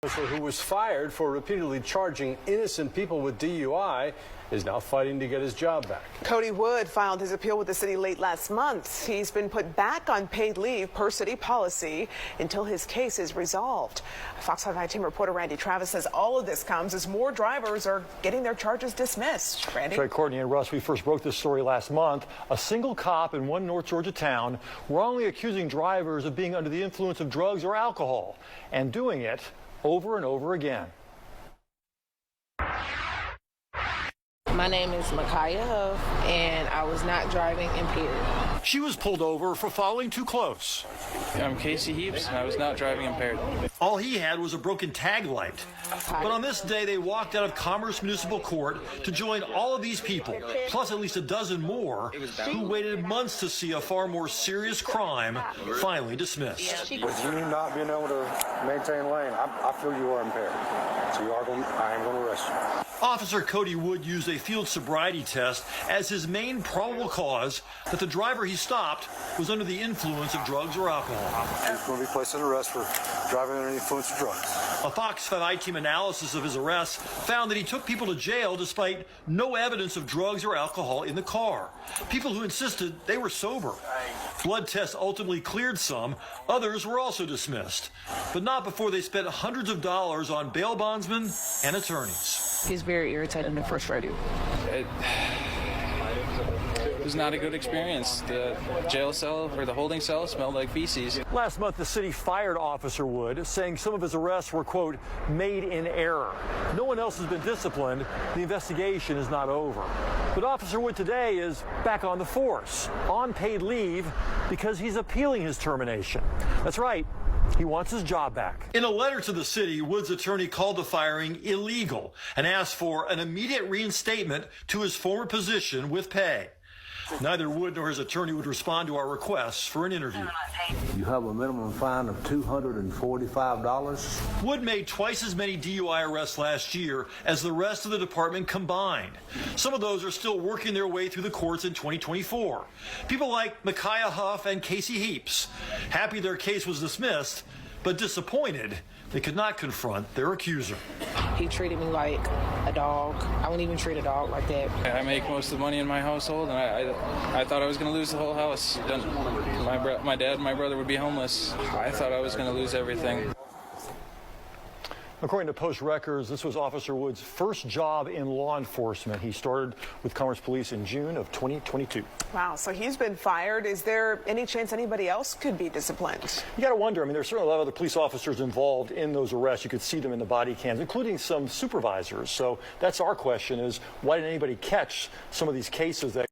Officer who was fired for repeatedly charging innocent people with DUI is now fighting to get his job back. Cody Wood filed his appeal with the city late last month. He's been put back on paid leave per city policy until his case is resolved. Fox 5 team reporter Randy Travis says all of this comes as more drivers are getting their charges dismissed. Randy? That's right, Courtney and Russ, we first broke this story last month. A single cop in one North Georgia town wrongly accusing drivers of being under the influence of drugs or alcohol and doing it over and over again. My name is Micaiah Huff, and I was not driving impaired. She was pulled over for following too close. I'm Casey Heaps, and I was not driving impaired. All he had was a broken tag light. But on this day, they walked out of Commerce Municipal Court to join all of these people, plus at least a dozen more, who waited months to see a far more serious crime finally dismissed. With you not being able to maintain lane, I feel you are impaired. So I am going to arrest you. Officer Cody Wood used a field sobriety test as his main probable cause that the driver he stopped was under the influence of drugs or alcohol. He's going to be placed under arrest for driving under the influence of drugs. A Fox 5 team analysis of his arrests found that he took people to jail despite no evidence of drugs or alcohol in the car. People who insisted they were sober. Blood tests ultimately cleared some. Others were also dismissed, but not before they spent hundreds of dollars on bail bondsmen and attorneys. He's very irritating and frustrating. It was not a good experience. The jail cell or the holding cell smelled like feces. Last month, the city fired Officer Wood, saying some of his arrests were, quote, made in error. No one else has been disciplined. The investigation is not over. But Officer Wood today is back on the force, on paid leave, because he's appealing his termination. That's right. He wants his job back. In a letter to the city, Wood's attorney called the firing illegal and asked for an immediate reinstatement to his former position with pay. Neither Wood nor his attorney would respond to our requests for an interview. You have a minimum fine of $245. Wood made twice as many DUI arrests last year as the rest of the department combined. Some of those are still working their way through the courts in 2024. People like Micaiah Huff and Casey Heaps, happy their case was dismissed, but disappointed they could not confront their accuser. He treated me like a dog. I wouldn't even treat a dog like that. I make most of the money in my household, and I thought I was going to lose the whole house. My dad and my brother would be homeless. I thought I was going to lose everything. According to Post records, this was Officer Wood's first job in law enforcement. He started with Commerce Police in June of 2022. Wow, so he's been fired. Is there any chance anybody else could be disciplined? You got to wonder. I mean, there's certainly a lot of other police officers involved in those arrests. You could see them in the body cams, including some supervisors. So that's our question is, why didn't anybody catch some of these cases that